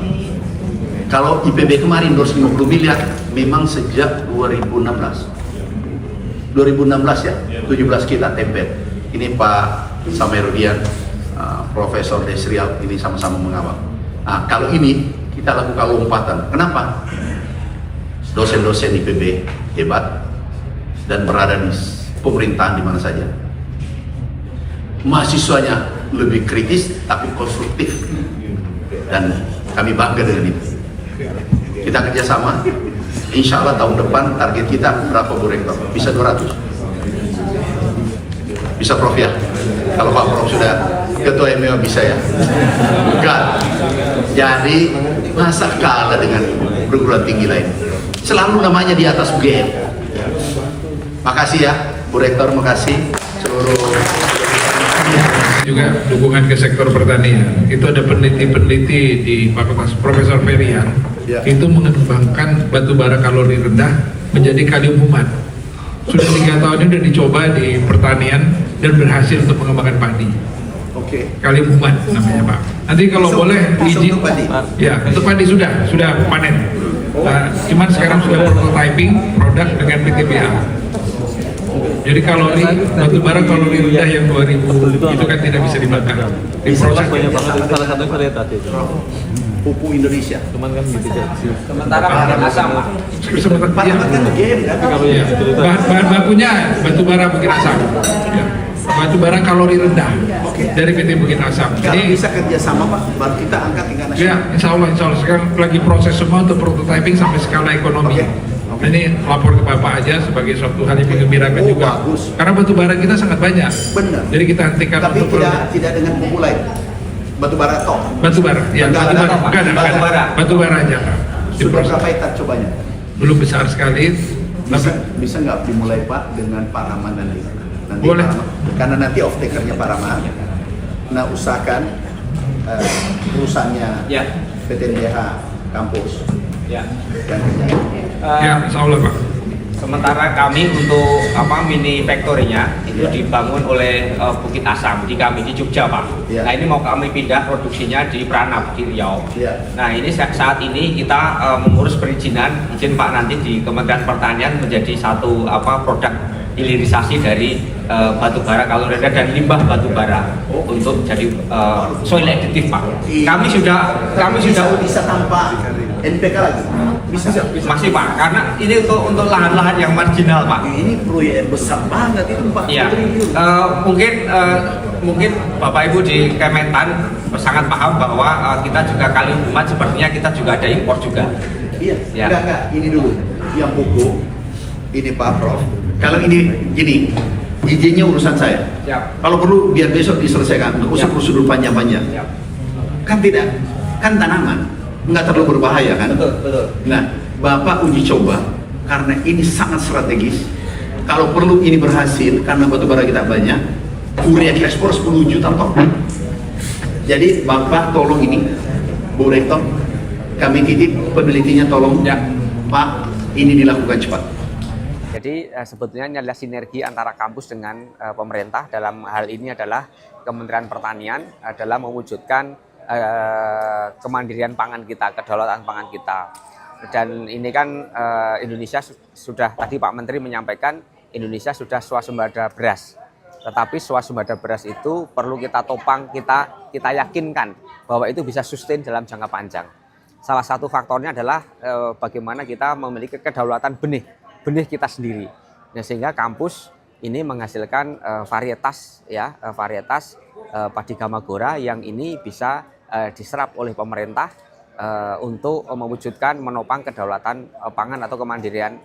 Kalau IPB kemarin 250 miliar memang sejak 2016 ya, 17 kita tempel. Ini Pak Samerudian, Profesor Desrial, ini sama-sama mengawal. Nah, kalau ini kita lakukan lompatan. Kenapa? Dosen-dosen IPB hebat dan berada di pemerintahan di mana saja. Mahasiswanya lebih kritis tapi konstruktif, dan kami bangga dengan itu. Kita kerjasama. Insya Allah tahun depan target kita berapa Bu Rektor? Bisa 200? Bisa Prof ya? Kalau Pak Prof sudah ketua MWA bisa ya? Enggak. Jadi masa kalah dengan perguruan tinggi lain? Selalu namanya di atas UGM. Makasih ya Bu Rektor, makasih seluruh juga dukungan ke sektor pertanian. Itu ada peneliti-peneliti di Fakultas Profesor Ferian, Ya. itu mengembangkan batu bara kalori rendah menjadi kalium humat. Sudah 3 tahun ini sudah dicoba di pertanian dan berhasil untuk mengembangkan padi. Oke. Kalium humat namanya Pak. Nanti kalau boleh izin, untuk padi. ya untuk padi sudah panen. Cuman sekarang sudah prototyping produk dengan PTBA. Jadi kalori batu bara kalori rendah yang 2000 itu kan tidak bisa dibakar. Diproses. Salah satu varietas itu. Pupuk Indonesia. Cuman kan gitu ya. Sementara pakai asam, Pak. Iya. Kan UGM kan? Ya. Bahan bakunya batu bara Bukit Asam. Ya. Batu bara kalori rendah dari PT Bukit Asam. Kalau Jadi bisa kerjasama Pak, baru kita angkat tingkat ya, nasional. insya Allah sekarang lagi proses semua untuk prototyping sampai skala ekonomi. Oke. Ini lapor ke Bapak aja sebagai suatu hal yang mengembirakan Oh, juga. bagus. Karena batu bara kita sangat banyak. Benar. Jadi kita hentikan Tapi untuk tidak dengan pupuk lain. Batu bara tok. batu bara. Ya, Enggak batu ada bara. apa, Pak? Enggak ada, Batu enggak ada. bara. Batu bara aja, Pak. Sudah Diproses. berapa hektar cobanya? Belum besar sekali. Bisa nggak dimulai Pak dengan Pak Rahman nanti? Boleh. Pak Rahman. Karena nanti off takernya Pak Rahman. Nah usahakan perusahaannya Ya. PTNBH kampus Ya. dan kerjaan. Ya, insya Allah, Pak. Sementara kami untuk mini factory-nya itu dibangun oleh Bukit Asam di kami di Jogja, Pak. Ya. Nah, ini mau kami pindah produksinya di Pranab di Riau. Ya. Nah, ini saat ini kita mengurus perizinan izin Pak nanti di Kementerian Pertanian menjadi satu produk hilirisasi dari batu bara kalori rendah dan limbah batu bara untuk jadi soil additive, Pak. Kami sudah bisa tanpa NPK lagi. Bisa. masih, Pak, karena ini untuk lahan-lahan yang marginal, Pak. Ini proyek besar banget itu Pak. Iya, mungkin Bapak Ibu di Kementan sangat paham bahwa kita juga kalium humat sepertinya kita juga ada impor juga. Iya. Ya. Enggak. Ini dulu. Yang pupuk. Ini Pak Prof. Kalau ini gini, izinnya urusan saya. Ya. Kalau perlu biar besok diselesaikan. Nggak usah Ya. prosedur panjang-panjang. Ya. Kan tidak. Kan tanaman. Nggak terlalu berbahaya kan? Betul. Nah, Bapak uji coba karena ini sangat strategis. Kalau perlu ini berhasil karena batu bara kita banyak, urea ekspor 10 juta ton. Jadi Bapak tolong ini, Bu Rektor, kami titip penelitinya tolong, Ya. Pak, ini dilakukan cepat. Jadi sebetulnya ini adalah sinergi antara kampus dengan pemerintah. Dalam hal ini adalah Kementerian Pertanian adalah mewujudkan kemandirian pangan kita, kedaulatan pangan kita. Dan ini kan Indonesia sudah, tadi Pak Menteri menyampaikan Indonesia sudah swasembada beras. Tetapi swasembada beras itu perlu kita topang, kita yakinkan bahwa itu bisa sustain dalam jangka panjang. Salah satu faktornya adalah bagaimana kita memiliki kedaulatan benih kita sendiri. Nah, sehingga kampus ini menghasilkan varietas padi gamagora yang ini bisa diserap oleh pemerintah untuk mewujudkan menopang kedaulatan pangan atau kemandirian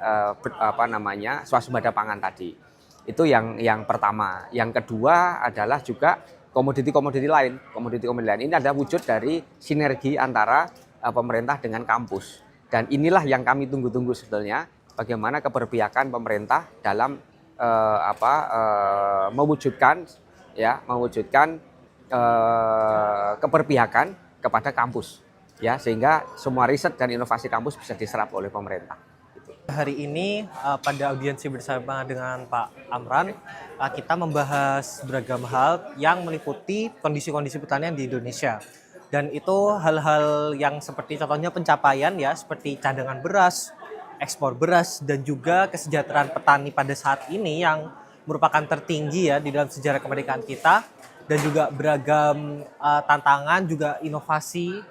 swasembada pangan tadi. Itu yang pertama. Yang kedua adalah juga komoditi-komoditi lain. Ini adalah wujud dari sinergi antara pemerintah dengan kampus. Dan inilah yang kami tunggu-tunggu sebetulnya, bagaimana keberpihakan pemerintah dalam mewujudkan keberpihakan kepada kampus, ya, sehingga semua riset dan inovasi kampus bisa diserap oleh pemerintah. Hari ini pada audiensi bersama dengan Pak Amran, kita membahas beragam hal yang meliputi kondisi-kondisi pertanian di Indonesia. Dan itu hal-hal yang seperti contohnya pencapaian, ya, seperti cadangan beras, ekspor beras, dan juga kesejahteraan petani pada saat ini yang merupakan tertinggi, ya, di dalam sejarah kemerdekaan kita. dan juga beragam tantangan, juga inovasi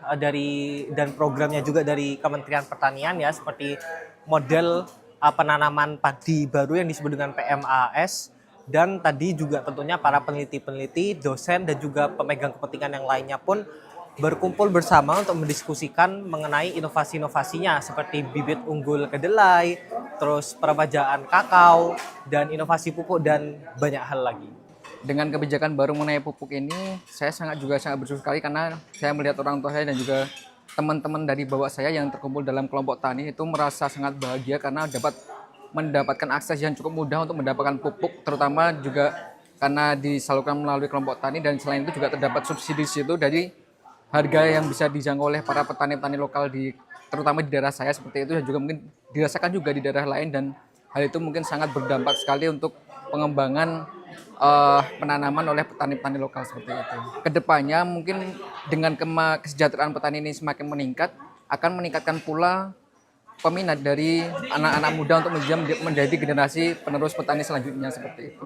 dan programnya juga dari Kementerian Pertanian ya, seperti model penanaman padi baru yang disebut dengan PMAS, dan tadi juga tentunya para peneliti-peneliti, dosen dan juga pemegang kepentingan yang lainnya pun berkumpul bersama untuk mendiskusikan mengenai inovasi-inovasinya seperti bibit unggul kedelai, terus peremajaan kakao, dan inovasi pupuk dan banyak hal lagi. Dengan kebijakan baru mengenai pupuk ini, saya sangat bersyukur sekali karena saya melihat orang tua saya dan juga teman-teman dari bawah saya yang terkumpul dalam kelompok tani itu merasa sangat bahagia karena dapat mendapatkan akses yang cukup mudah untuk mendapatkan pupuk, terutama juga karena disalurkan melalui kelompok tani, dan selain itu juga terdapat subsidi di situ dari harga yang bisa dijangkau oleh para petani-petani lokal terutama di daerah saya seperti itu, dan juga mungkin dirasakan juga di daerah lain, dan hal itu mungkin sangat berdampak sekali untuk pengembangan penanaman oleh petani-petani lokal seperti itu. Kedepannya mungkin dengan kesejahteraan petani ini semakin meningkat, akan meningkatkan pula peminat dari anak-anak muda untuk menjadi generasi penerus petani selanjutnya seperti itu.